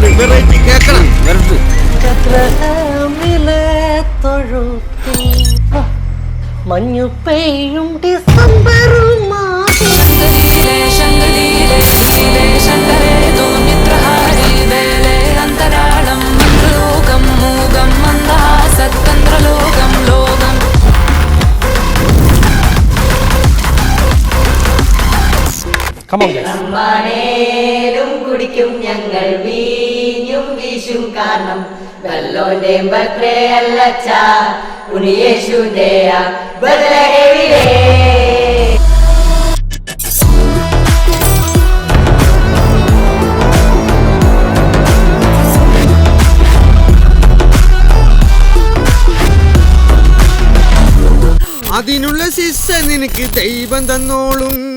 ഉണ്ട്, വെറൈറ്റി കേക്കണം. മഞ്ഞു പെയ്യും ഡിസംബറും കുടിക്കും ഞങ്ങൾ വീഞ്ഞും വീശും കാരണം വല്ലോന്റെ ബർത്ത്ഡേ അല്ലച്ചാ ഉണ്ണിയേശുവിന്റെയ ബർത്ത്ഡേ. അതിനുള്ള ശിക്ഷ നിനക്ക് ദൈവം തന്നോളും.